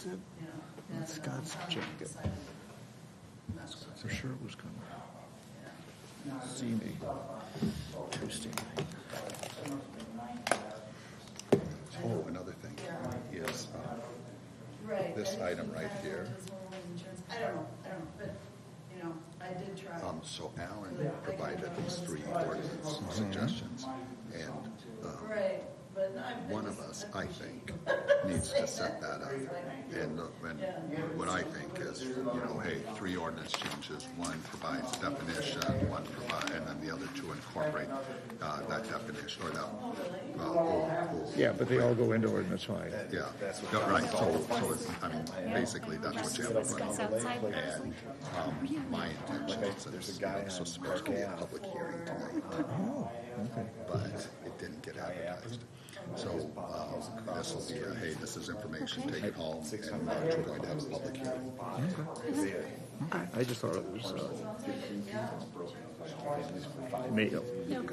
it? Scott's jacket. For sure it was coming. See me Tuesday night. Oh, another thing is this item right here. I don't know, but, I did try. So Alan provided these 3 ordinance suggestions, and Right, but one of us, I think, needs to set that up. And what I think is, hey, 3 ordinance changes. One provides definition, one provides, and then the other 2 incorporate that definition or that. Yeah, but they all go into ordinance 5. Yeah, right. So it's, basically that's what you have to put. And my intention is that this was supposed to be a public hearing tonight, but it didn't get advertised. So this will be hey, this is information, take it home, and March we're going to have a public hearing. Okay. I just thought it was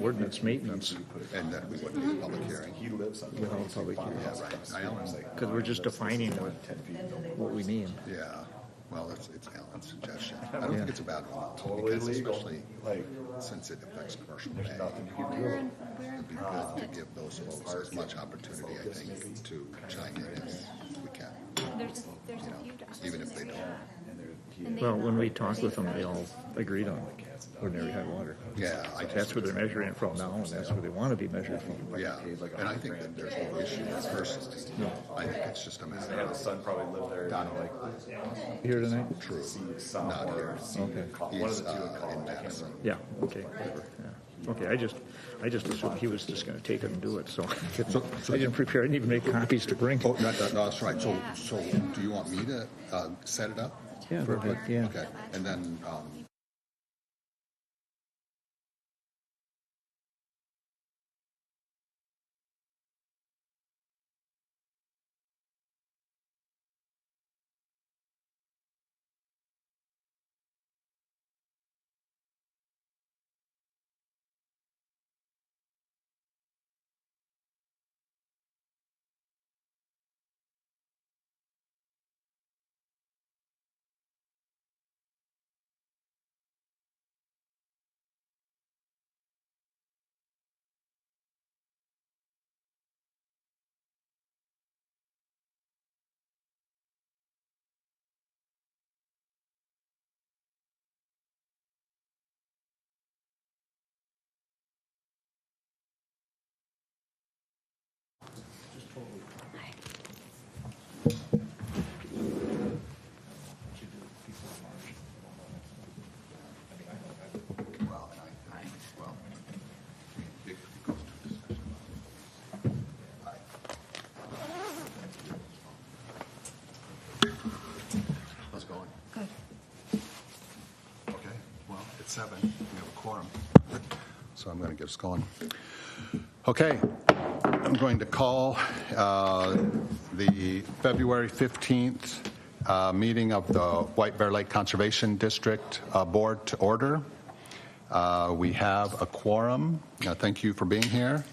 ordinance maintenance. And that we wouldn't need a public hearing. Without public hearing. Yeah, right. Because we're just defining what we mean. Yeah. Well, it's Alan's suggestion. I don't think it's a bad one, because especially since it affects commercial pay, it'd be good to give those folks as much opportunity, I think, to chime in as we can. There's a few Even if they don't. Well, when we talked with them, they all agreed on ordinary high water. Yeah, That's where they're measuring it from now, and that's where they want to be measured from. Yeah, and I think that there's no issue personally. No. I think it's just a matter of. His son probably lived there. Here tonight? True. Not here. Okay. He's in Madison. Yeah, okay, whatever. Yeah. Okay, I just assumed he was just going to take it and do it, so I didn't prepare. I didn't even make copies to bring. Oh, no, that's right. So do you want me to set it up? Yeah, go ahead. Yeah. Okay, and then. How's it going? Good. Okay, well, it's 7. We have a quorum. So I'm going to get us going. Okay, I'm going to call the February 15th meeting of the White Bear Lake Conservation District Board to order. We have a quorum. Thank you for being here.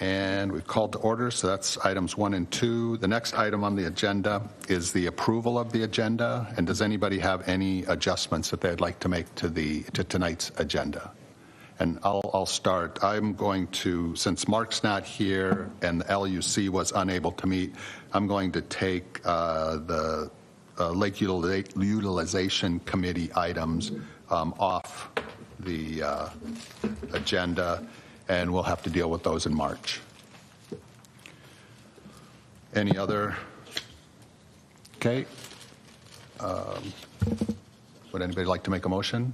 And we've called to order, so that's items 1 and 2. The next item on the agenda is the approval of the agenda. And does anybody have any adjustments that they'd like to make to tonight's agenda? And I'll start. I'm going to, since Mark's not here and the LUC was unable to meet, I'm going to take the Lake Utilization Committee items off the agenda, and we'll have to deal with those in March. Any other? Okay. Would anybody like to make a motion?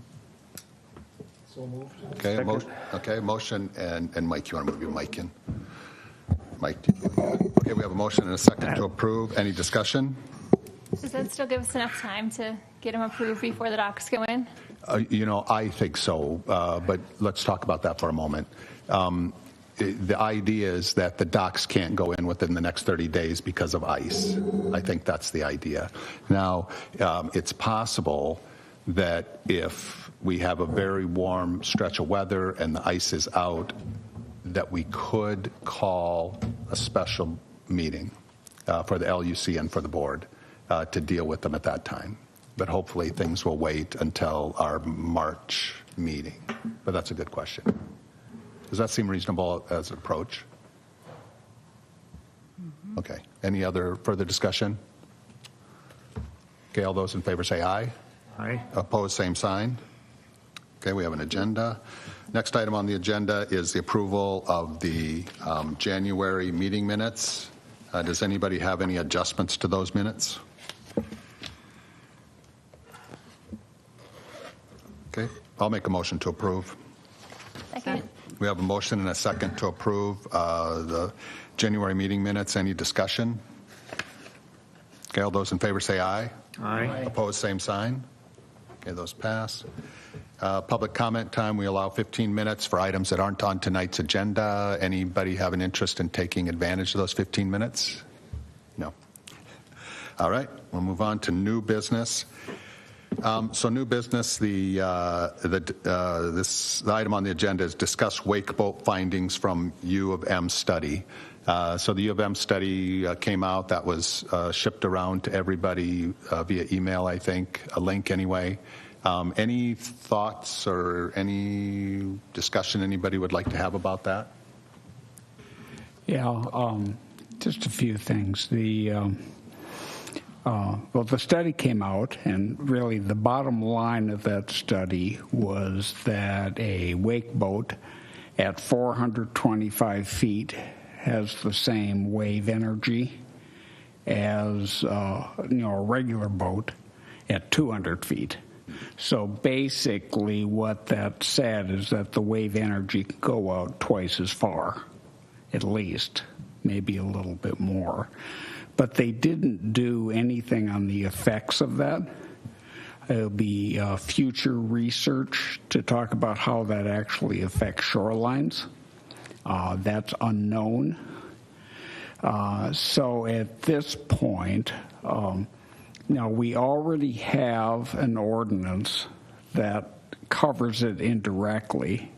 So moved. Okay, motion, and Mike, you want to move your mic in? Mike, okay, we have a motion and a second to approve. Any discussion? Does that still give us enough time to get them approved before the docs go in? I think so, but let's talk about that for a moment. The idea is that the docs can't go in within the next 30 days because of ice. I think that's the idea. Now, it's possible that if we have a very warm stretch of weather and the ice is out, that we could call a special meeting for the LUC and for the board. to deal with them at that time. But hopefully things will wait until our March meeting. But that's a good question. Does that seem reasonable as an approach? Okay. Any other further discussion? Okay, all those in favor say aye. Aye. Opposed, same sign. Okay, we have an agenda. Next item on the agenda is the approval of the January meeting minutes. Does anybody have any adjustments to those minutes? Okay, I'll make a motion to approve. Second. We have a motion and a second to approve the January meeting minutes. Any discussion? Okay, all those in favor say aye. Aye. Opposed, same sign. Okay, those pass. Public comment time, we allow 15 minutes for items that aren't on tonight's agenda. Anybody have an interest in taking advantage of those 15 minutes? No. All right, we'll move on to new business. So new business, the item on the agenda is discuss wake boat findings from U of M study. So the U of M study came out. That was shipped around to everybody via email, I think, a link anyway. Any thoughts or any discussion anybody would like to have about that? Yeah, just a few things. Well, the study came out, and really the bottom line of that study was that a wake boat at 425 feet has the same wave energy as a regular boat at 200 feet. So basically what that said is that the wave energy can go out twice as far, at least, maybe a little bit more. But they didn't do anything on the effects of that. It'll be future research to talk about how that actually affects shorelines. That's unknown. So at this point, now we already have an ordinance that covers it indirectly.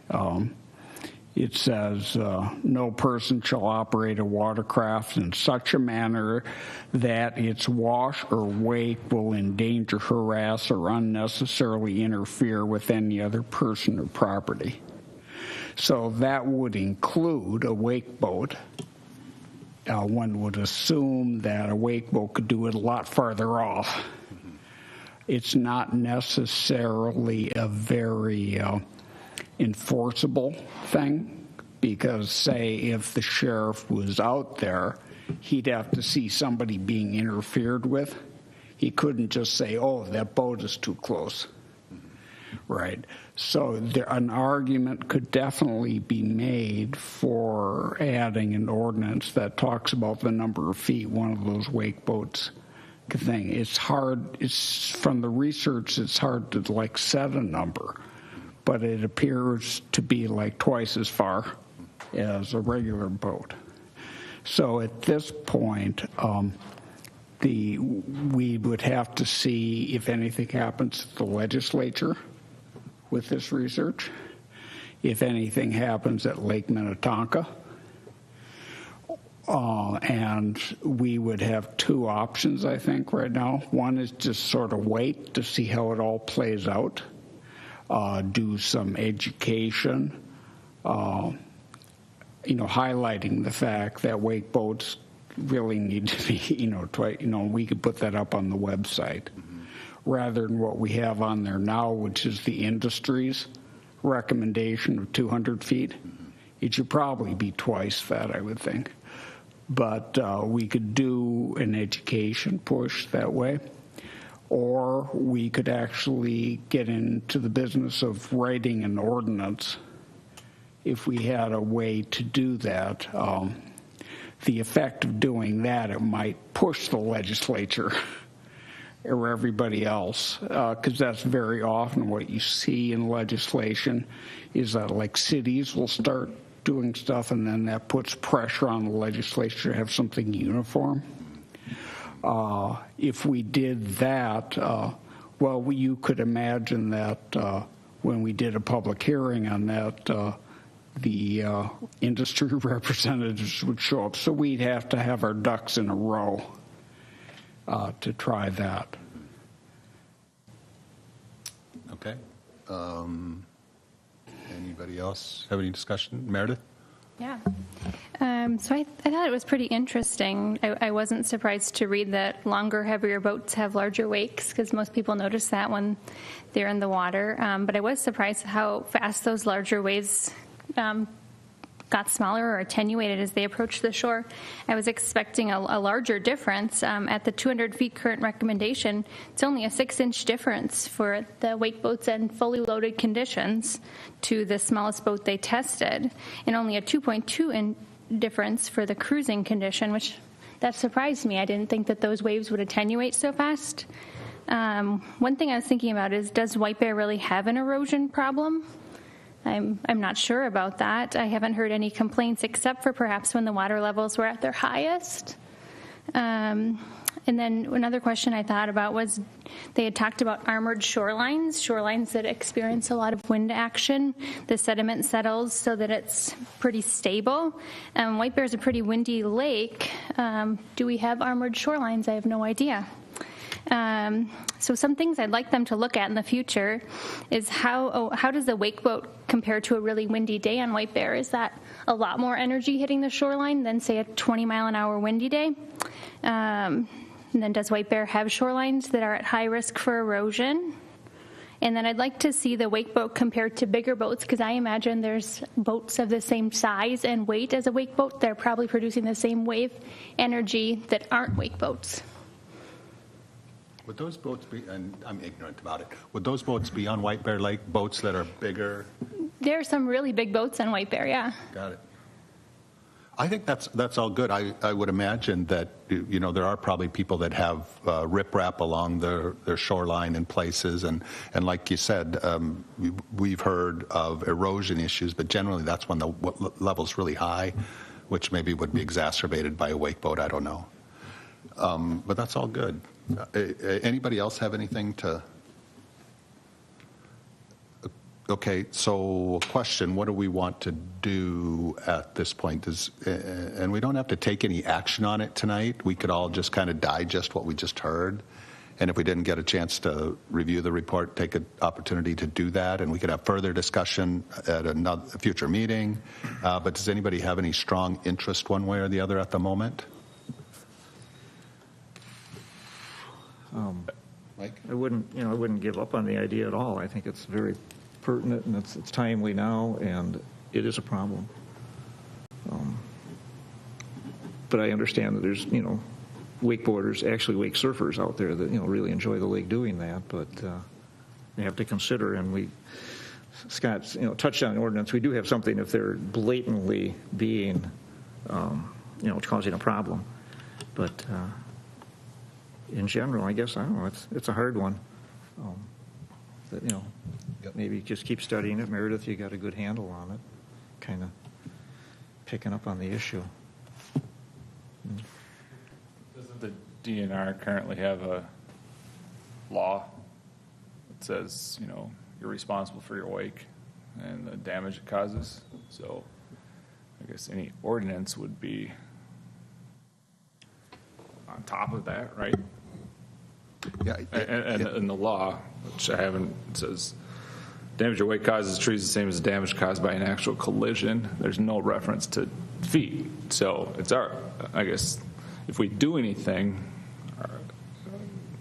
It says, no person shall operate a watercraft in such a manner that its wash or wake will endanger, harass, or unnecessarily interfere with any other person or property. So that would include a wake boat. One would assume that a wake boat could do it a lot farther off. It's not necessarily a very enforceable thing, because say if the sheriff was out there, he'd have to see somebody being interfered with. He couldn't just say, oh, that boat is too close. Right. So an argument could definitely be made for adding an ordinance that talks about the number of feet one of those wake boats thing. It's hard. It's from the research. It's hard to set a number, but it appears to be twice as far as a regular boat. So at this point, we would have to see if anything happens to the legislature with this research, if anything happens at Lake Minnetonka. And we would have two options, I think, right now. One is just sort of wait to see how it all plays out, do some education, highlighting the fact that wake boats really need to be, we could put that up on the website, rather than what we have on there now, which is the industry's recommendation of 200 feet. It should probably be twice that, I would think. But we could do an education push that way, or we could actually get into the business of writing an ordinance if we had a way to do that. The effect of doing that, it might push the legislature or everybody else, because that's very often what you see in legislation, is that cities will start doing stuff, and then that puts pressure on the legislature to have something uniform. If we did that, you could imagine that when we did a public hearing on that, the industry representatives would show up. So we'd have to have our ducks in a row to try that. Okay. Anybody else have any discussion? Meredith? Yeah. So I thought it was pretty interesting. I wasn't surprised to read that longer, heavier boats have larger wakes, because most people notice that when they're in the water. But I was surprised how fast those larger waves got smaller or attenuated as they approached the shore. I was expecting a larger difference. At the 200 feet current recommendation, it's only a 6-inch difference for the wake boats and fully loaded conditions to the smallest boat they tested, and only a 2.2 difference for the cruising condition, which that surprised me. I didn't think that those waves would attenuate so fast. One thing I was thinking about is, does White Bear really have an erosion problem? I'm not sure about that. I haven't heard any complaints except for perhaps when the water levels were at their highest. And then another question I thought about was, they had talked about armored shorelines that experience a lot of wind action. The sediment settles so that it's pretty stable. White Bear is a pretty windy lake. Do we have armored shorelines? I have no idea. So some things I'd like them to look at in the future is how does the wake boat compare to a really windy day on White Bear? Is that a lot more energy hitting the shoreline than, say, a 20-mile-an-hour windy day? And then does White Bear have shorelines that are at high risk for erosion? And then I'd like to see the wake boat compared to bigger boats, because I imagine there's boats of the same size and weight as a wake boat. They're probably producing the same wave energy that aren't wake boats. Would those boats be, and I'm ignorant about it, would those boats be on White Bear Lake, boats that are bigger? There are some really big boats on White Bear, yeah. Got it. I think that's all good. I would imagine that, you know, there are probably people that have riprap along their shoreline in places, and like you said, we've heard of erosion issues, but generally that's when the level's really high, which maybe would be exacerbated by a wake boat. I don't know. But that's all good. Anybody else have anything to? Okay, so question, what do we want to do at this point? And we don't have to take any action on it tonight. We could all just kind of digest what we just heard. And if we didn't get a chance to review the report, take an opportunity to do that. And we could have further discussion at a future meeting. But does anybody have any strong interest one way or the other at the moment? Mike? I wouldn't give up on the idea at all. I think it's very pertinent, and it's timely now, and it is a problem. But I understand that there's, wakeboarders, actually wake surfers out there that, really enjoy the lake doing that, but they have to consider, and Scott's, touched on the ordinance. We do have something if they're blatantly being, causing a problem. But in general, I guess, I don't know, it's a hard one. That, Yep. Maybe just keep studying it. Meredith, you got a good handle on it, kind of picking up on the issue. Doesn't the DNR currently have a law that says, you're responsible for your wake and the damage it causes? So I guess any ordinance would be on top of that, right? Yeah. And the law, which I haven't, says damage your wake causes trees the same as the damage caused by an actual collision. There's no reference to feet. So it's I guess, if we do anything,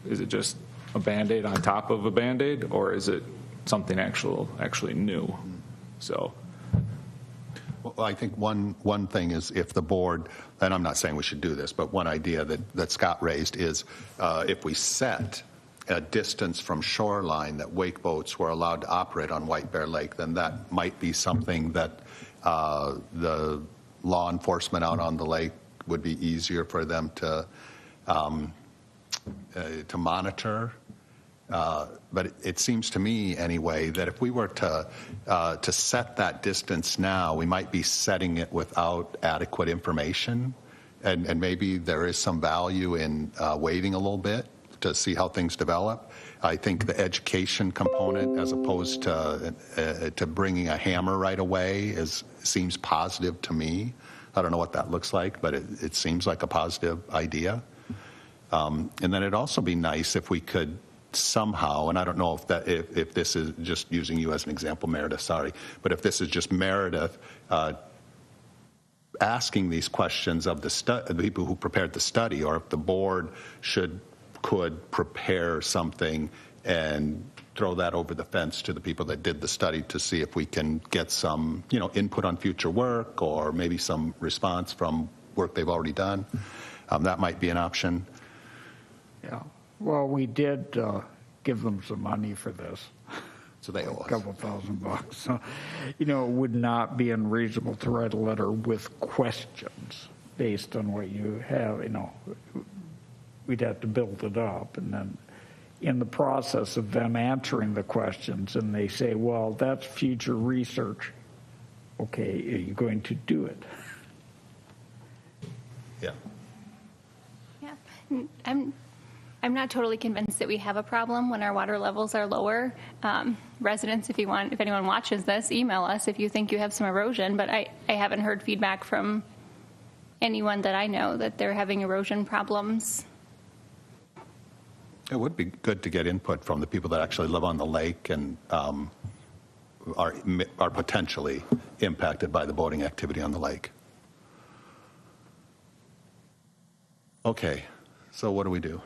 is it just a Band-Aid on top of a Band-Aid, or is it something actually new? So. Well, I think one thing is, if the board, and I'm not saying we should do this, but one idea that Scott raised is if we set a distance from shoreline that wake boats were allowed to operate on White Bear Lake, then that might be something that the law enforcement out on the lake would be easier for them to monitor. But it seems to me, anyway, that if we were to set that distance now, we might be setting it without adequate information, and maybe there is some value in waiting a little bit to see how things develop. I think the education component, as opposed to bringing a hammer right away, seems positive to me. I don't know what that looks like, but it seems like a positive idea. And then it'd also be nice if we could somehow, and I don't know if this is just using you as an example, Meredith, sorry, but if this is just Meredith asking these questions of the people who prepared the study, or if the board could prepare something and throw that over the fence to the people that did the study to see if we can get some, input on future work, or maybe some response from work they've already done. That might be an option. Yeah. Well, we did give them some money for this. So they owe us. A couple $1,000. So, it would not be unreasonable to write a letter with questions based on what you have. We'd have to build it up, and then in the process of them answering the questions, and they say, well, that's future research. Okay, are you going to do it? Yeah. Yeah. I'm not totally convinced that we have a problem when our water levels are lower. Residents, if anyone watches this, email us if you think you have some erosion, but I haven't heard feedback from anyone that I know that they're having erosion problems. It would be good to get input from the people that actually live on the lake and are potentially impacted by the boating activity on the lake. Okay, so what do we do?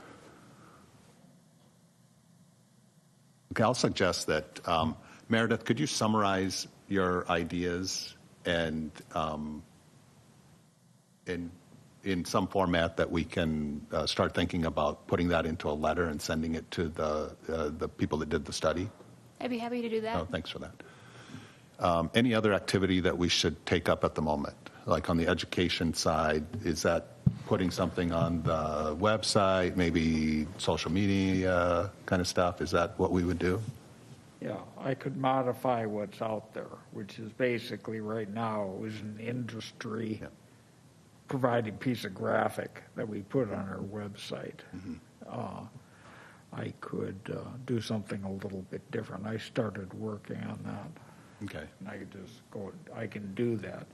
Okay, I'll suggest that, Meredith, could you summarize your ideas and in some format that we can start thinking about putting that into a letter and sending it to the people that did the study? I'd be happy to do that. Oh, thanks for that. Any other activity that we should take up at the moment? Like on the education side, is that putting something on the website, maybe social media kind of stuff? Is that what we would do? Yeah, I could modify what's out there, which is basically right now is an industry provided piece of graphic that we put on our website. Mm-hmm. I could do something a little bit different. I started working on that. Okay. And I can do that.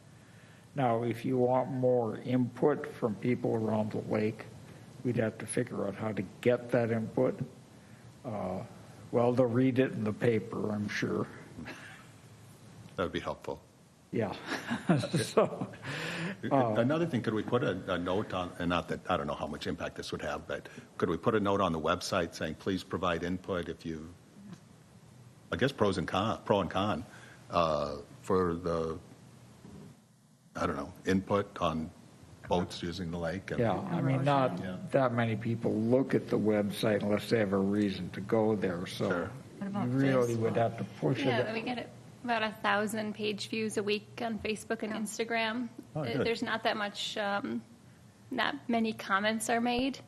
Now, if you want more input from people around the lake, we'd have to figure out how to get that input. Well, they'll read it in the paper, I'm sure. That would be helpful. Yeah. So, another thing, could we put a note on, and not that, I don't know how much impact this would have, but could we put a note on the website saying, please provide input if you, I guess pro and con, for the, I don't know, input on boats using the lake? And, yeah, I mean, not that many people look at the website unless they have a reason to go there. So Sure. What about you really Facebook? would have to push Yeah, it. we get about 1,000 page views a week on Facebook and Instagram. Oh, good. There's not that much, not many comments are made,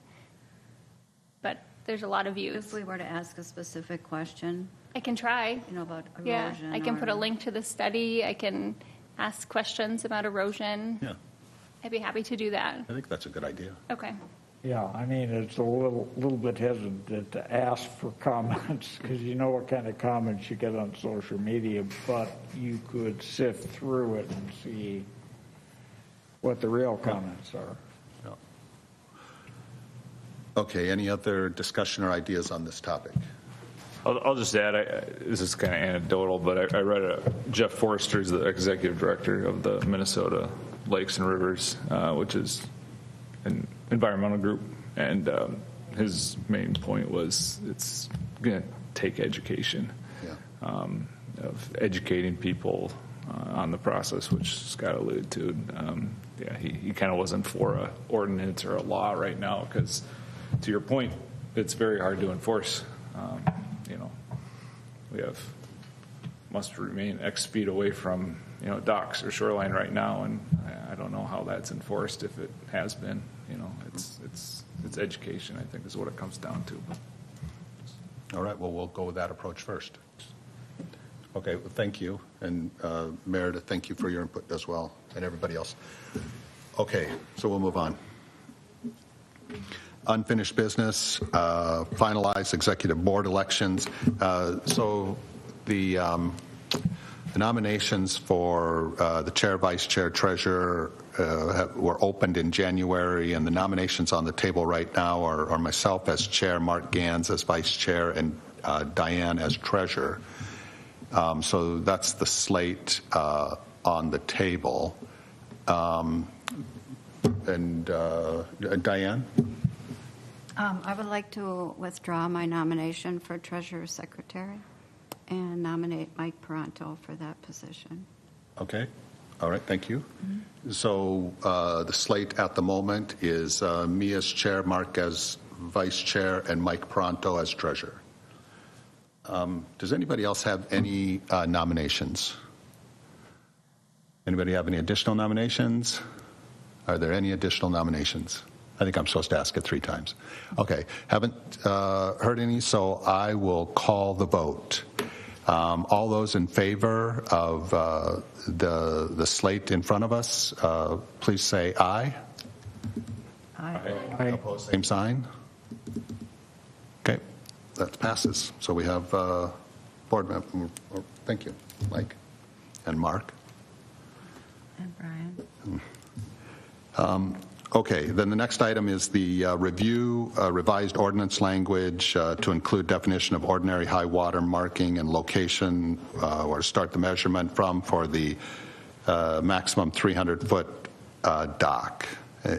but there's a lot of views. If we were to ask a specific question, I can try. about Yeah, erosion. I can put a or- link to the study. I can ask questions about erosion. Yeah, I'd be happy to do that. I think that's a good idea. Okay. Yeah, I mean, it's a little bit hesitant to ask for comments because you know what kind of comments you get on social media, but you could sift through it and see what the real comments are. Yeah. Okay, any other discussion or ideas on this topic? I'll just add, this is kind of anecdotal, but I read Jeff Forrester's the executive director of the Minnesota Lakes and Rivers, which is an environmental group, and his main point was it's going to take education, of educating people on the process, which Scott alluded to. He kind of wasn't for a ordinance or a law right now because, to your point, it's very hard to enforce. We must remain X feet away from docks or shoreline right now, and I don't know how that's enforced if it has been. It's education, I think, is what it comes down to. All right, well, we'll go with that approach first. Okay, well, thank you. And Meredith, thank you for your input as well, and everybody else. Okay, so we'll move on. Unfinished business, finalized executive board elections. So the The nominations for the chair, vice chair, treasurer were opened in January, and the nominations on the table right now are myself as chair, Mark Gans as vice chair, and Diane as treasurer. So that's the slate on the table. And Diane? I would like to withdraw my nomination for treasurer secretary and nominate Mike Paranto for that position. Okay. All right. Thank you. So the slate at the moment is me as chair, Mark as vice chair, and Mike Paranto as treasurer. Does anybody else have any nominations? Anybody have any additional nominations? Are there any additional nominations? I think I'm supposed to ask it 3 times. Okay. Haven't heard any, so I will call the vote. All those in favor of the slate in front of us, please say aye. Aye. Opposed, same sign. Okay, that passes. So we have board member. Thank you, Mike and Mark. And Brian. Okay, then the next item is the review revised ordinance language to include definition of ordinary high water marking and location or start the measurement from for the maximum 300-foot dock.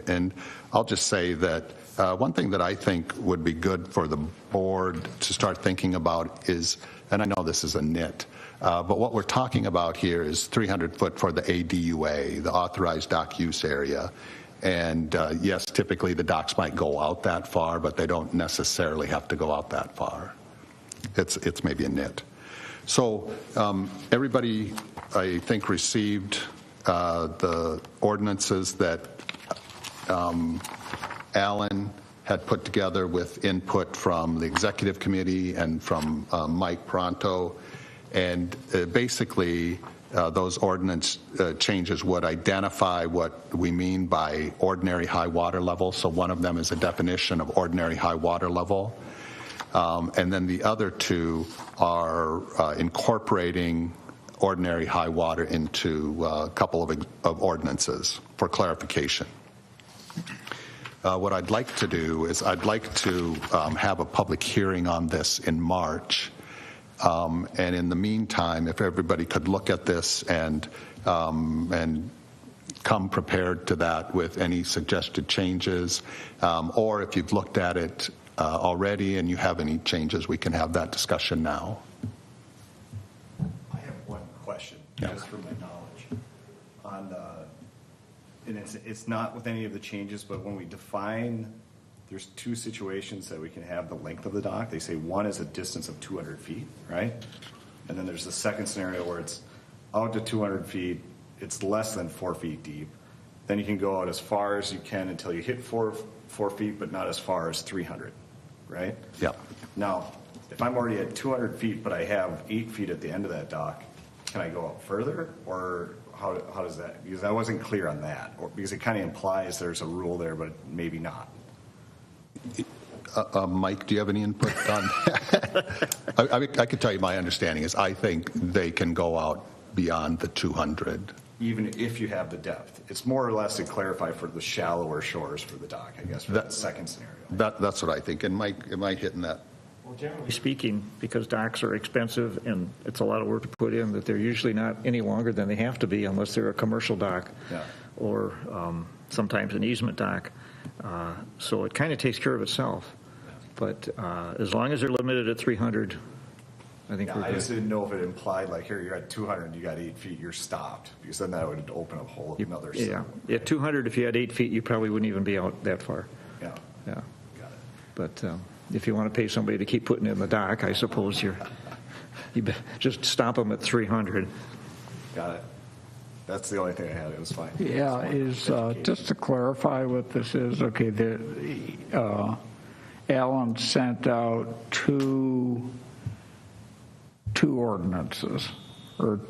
And I'll just say that one thing that I think would be good for the board to start thinking about is, and I know this is a nit, but what we're talking about here is 300-foot for the ADUA, the authorized dock use area. And yes, typically the docks might go out that far, but they don't necessarily have to go out that far. It's maybe a nit. So everybody, I think, received the ordinances that Alan had put together with input from the executive committee and from Mike Paranto. And basically, those ordinance changes would identify what we mean by ordinary high water level. So one of them is a definition of ordinary high water level. And then the other 2 are incorporating ordinary high water into a couple of ordinances for clarification. What I'd like to do is I'd like to have a public hearing on this in March. And in the meantime, if everybody could look at this and come prepared to that with any suggested changes, or if you've looked at it already and you have any changes, we can have that discussion now. I have one question, just from my knowledge. And it's not with any of the changes, but when we define, there's 2 situations that we can have the length of the dock. They say one is a distance of 200 feet, right? And then there's the second scenario where it's out to 200 feet, it's less than 4 feet deep. Then you can go out as far as you can until you hit 4 feet, but not as far as 300, right? Yeah. Now, if I'm already at 200 feet, but I have 8 feet at the end of that dock, can I go out further, or how does that? Because I wasn't clear on that, or because it kind of implies there's a rule there, but maybe not. Mike, do you have any input on that? I could tell you my understanding is I think they can go out beyond the 200. Even if you have the depth. It's more or less to clarify for the shallower shores for the dock, I guess, for that second scenario. That's what I think. And Mike, am I hitting that? Well, generally speaking, because docks are expensive and it's a lot of work to put in, that they're usually not any longer than they have to be unless they're a commercial dock or sometimes an easement dock. So it kind of takes care of itself. But as long as they're limited at 300, I think we're good. I just didn't know if it implied, like, here, you're at 200, you got 8 feet, you're stopped. Because then that would open up a whole another Yeah. At 200, if you had 8 feet, you probably wouldn't even be out that far. Yeah. Yeah. Got it. But if you want to pay somebody to keep putting it in the dock, I suppose you just stop them at 300. Got it. That's the only thing I had. It was fine. Yeah, just to clarify what this is, okay, Alan sent out two ordinances, or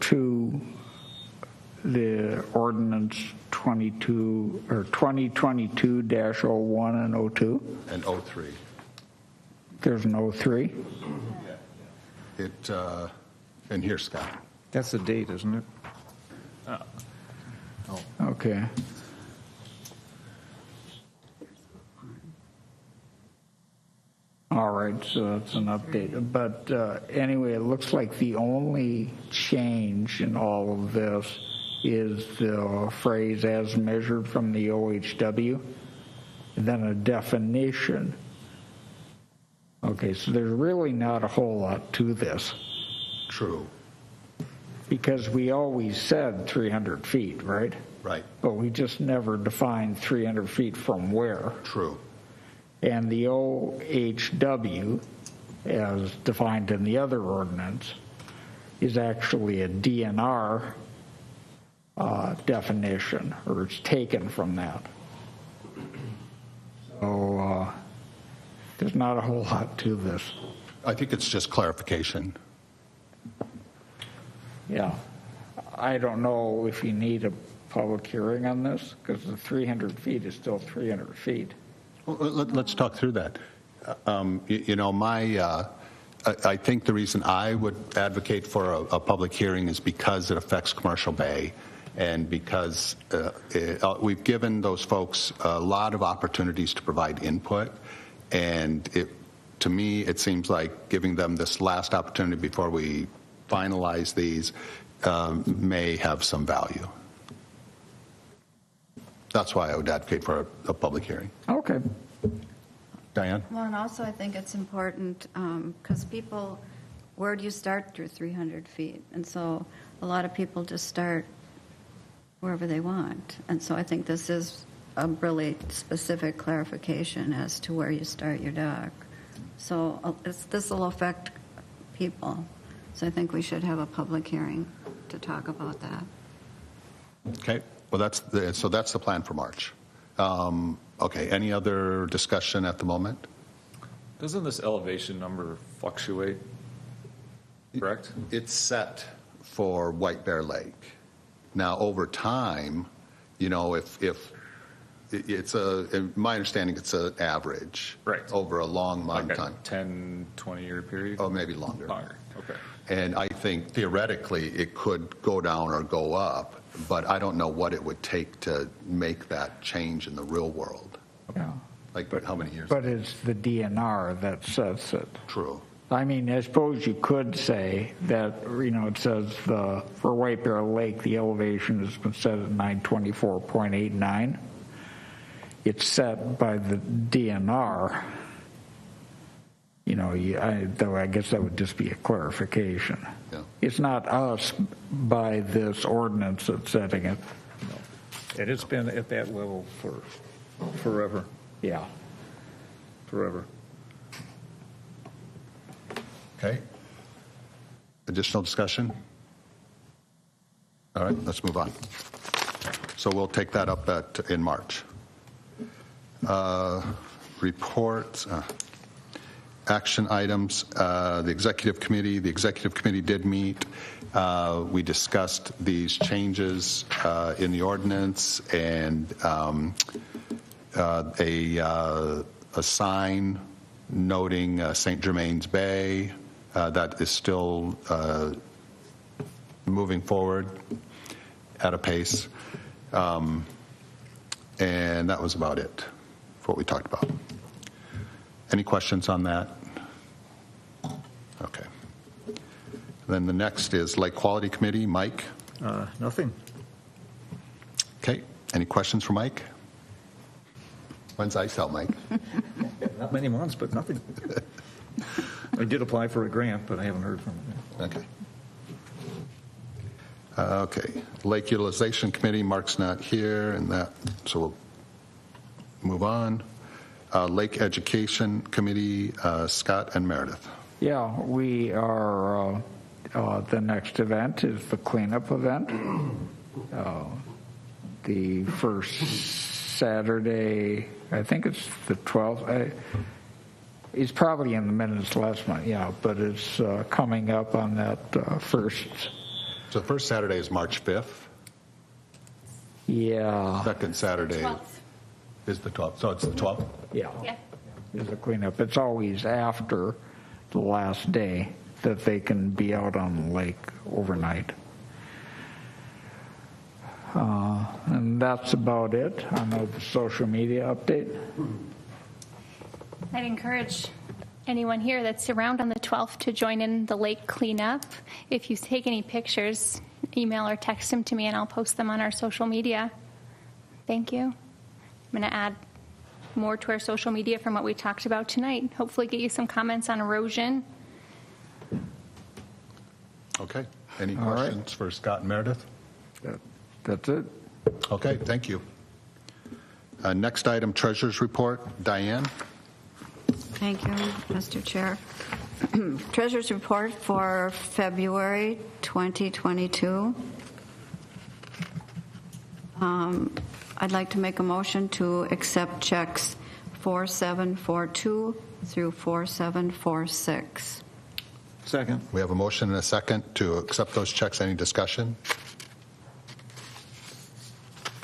the ordinance 22 or 2022-01 and 02. And 03. There's an 03. And here's Scott. That's the date, isn't it? Okay. All right, so that's an update. But anyway, it looks like the only change in all of this is the phrase "as measured from the OHW," and then a definition. Okay, so there's really not a whole lot to this, True. because we always said 300 feet, right? Right. But we just never defined 300 feet from where. True. And the OHW, as defined in the other ordinance, is actually a DNR definition, or it's taken from that. So there's not a whole lot to this. I think it's just clarification. Yeah. I don't know if you need a public hearing on this, because the 300 feet is still 300 feet. Well, let's talk through that. I think the reason I would advocate for a public hearing is because it affects Commercial Bay, and because we've given those folks a lot of opportunities to provide input, and to me, it seems like giving them this last opportunity before we finalize these may have some value. That's why I would advocate for a public hearing. Okay. Diane? Well, and also I think it's important because people, where do you start through 300 feet? And so a lot of people just start wherever they want. And so I think this is a really specific clarification as to where you start your dock. So this will affect people. So I think we should have a public hearing to talk about that. Okay. Well, that's the plan for March. Okay. Any other discussion at the moment? Doesn't this elevation number fluctuate? Correct? It's set for White Bear Lake. Now, over time, if it's in my understanding, it's an average. Right. Over a long amount of Like a time. 10, 20-year period? Oh, maybe longer. Longer, okay. And I think theoretically it could go down or go up, but I don't know what it would take to make that change in the real world. Yeah. Like, how many years? But it's the DNR that sets it. True. I mean, I suppose you could say that, it says for White Bear Lake, the elevation has been set at 924.89. It's set by the DNR. Though I guess that would just be a clarification. Yeah. It's not us by this ordinance that's setting it. And it's been at that level for forever, Yeah. forever. Okay. Additional discussion? All right, let's move on. So we'll take that up in March. Reports, action items. The executive committee did meet. We discussed these changes in the ordinance, and a sign noting St. Germains Bay that is still moving forward at a pace. And that was about it for what we talked about. Any questions on that? Okay. Then the next is Lake Quality Committee. Mike? Nothing. Okay. Any questions for Mike? When's ice out, Mike? Not many months, but nothing. I did apply for a grant, but I haven't heard from them. Okay. Okay. Lake Utilization Committee, Mark's not here, and so we'll move on. Lake Education Committee, Scott and Meredith. Yeah, we are, the next event is the cleanup event. The first Saturday, I think it's the 12th. It's probably in the minutes last month, yeah, but it's coming up on that first. So the first Saturday is March 5th. Yeah. Second Saturday 12th. is the 12th. So it's the 12th? Yeah. Yeah. Is the cleanup. It's always after the last day. that they can be out on the lake overnight. And that's about it on the social media update. I'd encourage anyone here that's around on the 12th to join in the lake cleanup. If you take any pictures, email or text them to me and I'll post them on our social media. Thank you. I'm going to add more to our social media from what we talked about tonight. Hopefully get you some comments on erosion. Okay. Any All right. questions for Scott and Meredith? That's it. Okay, thank you. Next item, Treasurer's Report. Diane? Thank you, Mr. Chair. Treasurer's Report for February 2022. I'd like to make a motion to accept checks 4742 through 4746. Second. We have a motion and a second to accept those checks. Any discussion?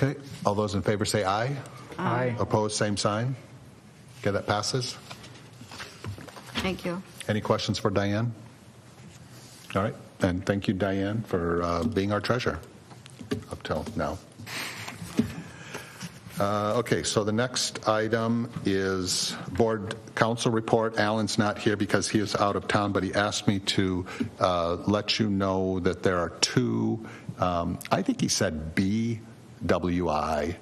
Okay, all those in favor say aye. Aye. Opposed, same sign. Okay, that passes. Thank you. Any questions for Diane? All right, and thank you, Diane, for being our treasurer up till now. Okay, so the next item is Board Council Report. Alan's not here because he is out of town, but he asked me to let you know that there are two, I think he said BWI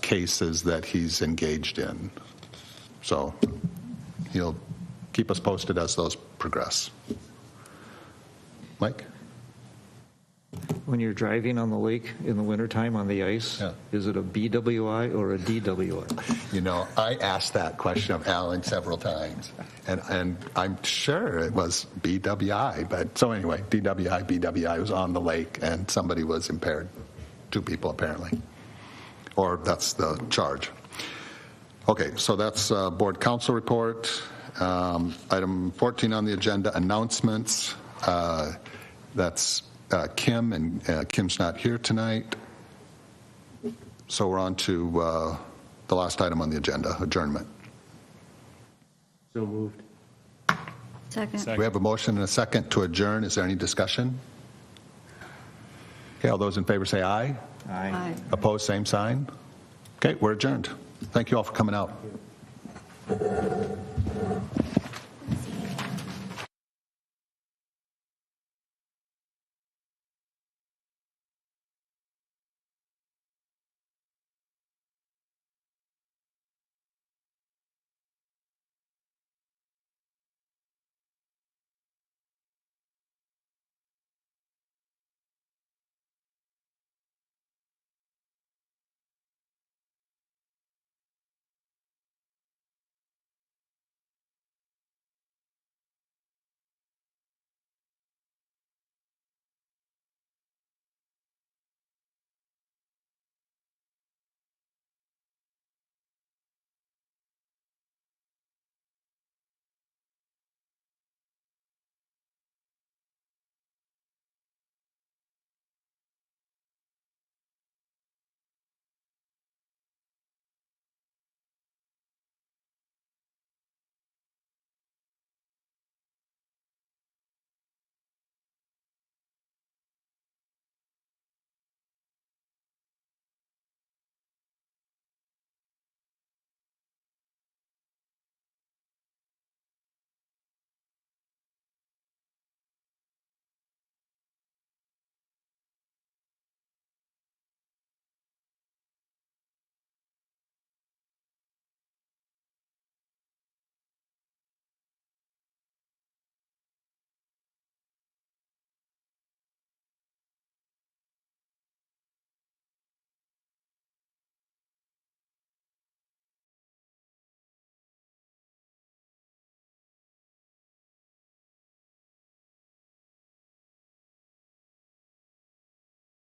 cases that he's engaged in. So he'll keep us posted as those progress. Mike? When you're driving on the lake in the wintertime on the ice, Yeah. is it a BWI or a DWI? You know, I asked that question of Alan several times, and I'm sure it was BWI, but so anyway, DWI, BWI was on the lake, and somebody was impaired. 2 people, apparently. Or that's the charge. Okay, so that's Board Council Report. Item 14 on the agenda, announcements. That's Kim, and Kim's not here tonight. So we're on to the last item on the agenda, adjournment. So moved. Second. We have a motion and a second to adjourn. Is there any discussion? Okay, all those in favor say aye. Aye. Opposed, same sign. Okay, we're adjourned. Thank you all for coming out.